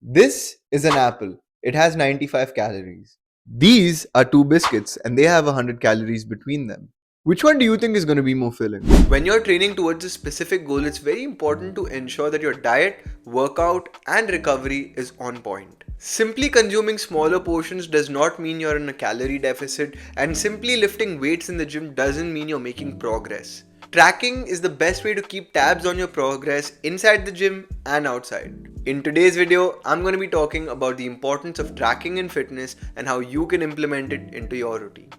This is an apple. It has 95 calories. These are two biscuits and they have 100 calories between them. Which one do you think is going to be more filling? When you're training towards a specific goal, it's very important to ensure that your diet, workout, and recovery is on point. Simply consuming smaller portions does not mean you're in a calorie deficit, and simply lifting weights in the gym doesn't mean you're making progress. Tracking is the best way to keep tabs on your progress inside the gym and outside. In today's video, I'm going to be talking about the importance of tracking in fitness and how you can implement it into your routine.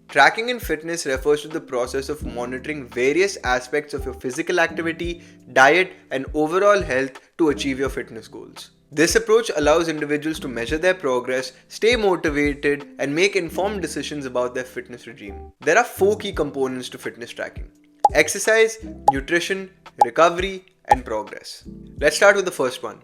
Tracking in fitness refers to the process of monitoring various aspects of your physical activity, diet, and overall health to achieve your fitness goals. This approach allows individuals to measure their progress, stay motivated, and make informed decisions about their fitness regime. There are four key components to fitness tracking: exercise, nutrition, recovery, and progress. Let's start with the first one: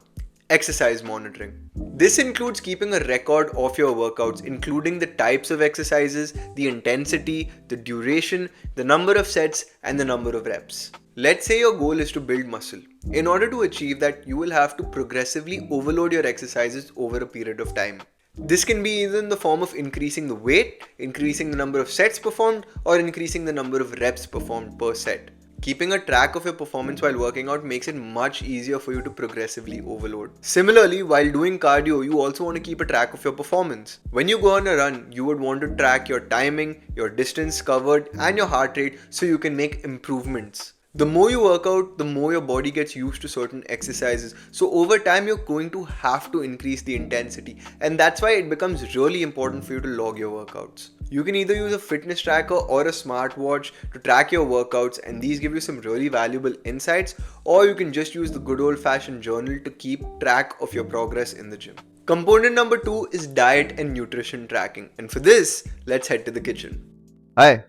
exercise monitoring. This includes keeping a record of your workouts, including the types of exercises, the intensity, the duration, the number of sets, and the number of reps. Let's say your goal is to build muscle. In order to achieve that, you will have to progressively overload your exercises over a period of time. This can be either in the form of increasing the weight, increasing the number of sets performed, or increasing the number of reps performed per set. Keeping a track of your performance while working out makes it much easier for you to progressively overload. Similarly, while doing cardio, you also want to keep a track of your performance. When you go on a run, you would want to track your timing, your distance covered, and your heart rate so you can make improvements. The more you work out, the more your body gets used to certain exercises. So over time, you're going to have to increase the intensity. And that's why it becomes really important for you to log your workouts. You can either use a fitness tracker or a smartwatch to track your workouts, and these give you some really valuable insights, or you can just use the good old-fashioned journal to keep track of your progress in the gym. Component number 2 is diet and nutrition tracking. And for this, let's head to the kitchen. Hi,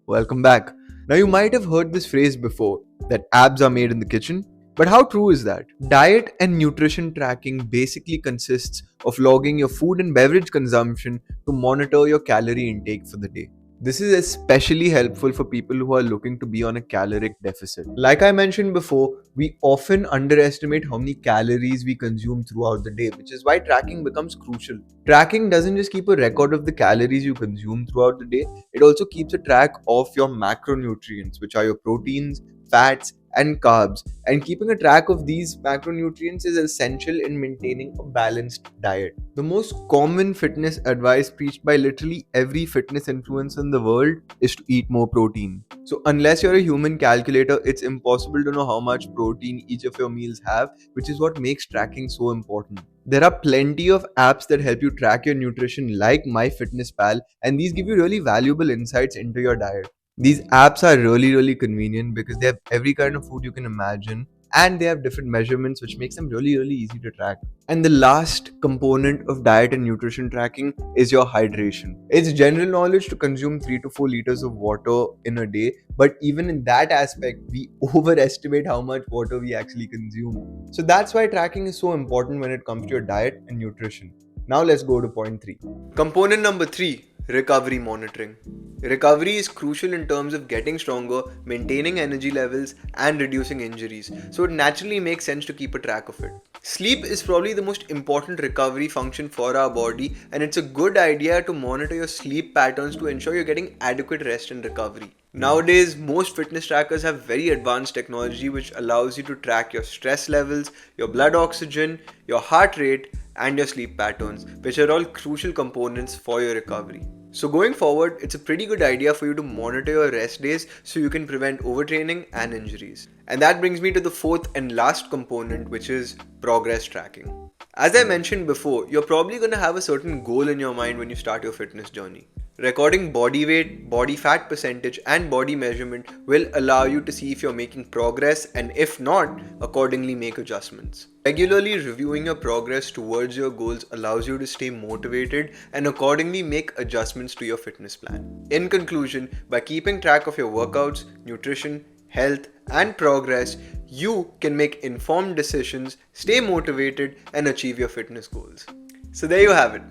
welcome back. Now, you might have heard this phrase before, that abs are made in the kitchen. But how true is that? Diet and nutrition tracking basically consists of logging your food and beverage consumption to monitor your calorie intake for the day. This is especially helpful for people who are looking to be on a caloric deficit. Like I mentioned before, we often underestimate how many calories we consume throughout the day, which is why tracking becomes crucial. Tracking doesn't just keep a record of the calories you consume throughout the day, it also keeps a track of your macronutrients, which are your proteins, fats, and carbs. And keeping a track of these macronutrients is essential in maintaining a balanced diet. The most common fitness advice preached by literally every fitness influencer in the world is to eat more protein. So, unless you're a human calculator, it's impossible to know how much protein each of your meals have, which is what makes tracking so important. There are plenty of apps that help you track your nutrition, like MyFitnessPal, and these give you really valuable insights into your diet. These apps are really convenient because they have every kind of food you can imagine, and they have different measurements which makes them really easy to track. And the last component of diet and nutrition tracking is your hydration. It's general knowledge to consume 3 to 4 liters of water in a day, but even in that aspect, we overestimate how much water we actually consume. So that's why tracking is so important when it comes to your diet and nutrition. Now let's go to point 3. Component number 3: recovery monitoring. Recovery is crucial in terms of getting stronger, maintaining energy levels, and reducing injuries, so it naturally makes sense to keep a track of it. Sleep is probably the most important recovery function for our body, and it's a good idea to monitor your sleep patterns to ensure you're getting adequate rest and recovery. Nowadays, most fitness trackers have very advanced technology which allows you to track your stress levels, your blood oxygen, your heart rate, and your sleep patterns, which are all crucial components for your recovery. So going forward, it's a pretty good idea for you to monitor your rest days so you can prevent overtraining and injuries. And that brings me to the fourth and last component, which is progress tracking. As I mentioned before, you're probably going to have a certain goal in your mind when you start your fitness journey. Recording body weight, body fat percentage, and body measurement will allow you to see if you're making progress, and if not, accordingly make adjustments. Regularly reviewing your progress towards your goals allows you to stay motivated and accordingly make adjustments to your fitness plan. In conclusion, by keeping track of your workouts, nutrition, health, and progress, you can make informed decisions, stay motivated, and achieve your fitness goals. So there you have it.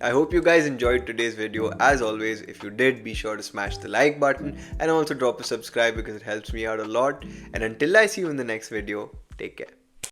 I hope you guys enjoyed today's video. As always, if you did, be sure to smash the like button and also drop a subscribe because it helps me out a lot. And until I see you in the next video, take care.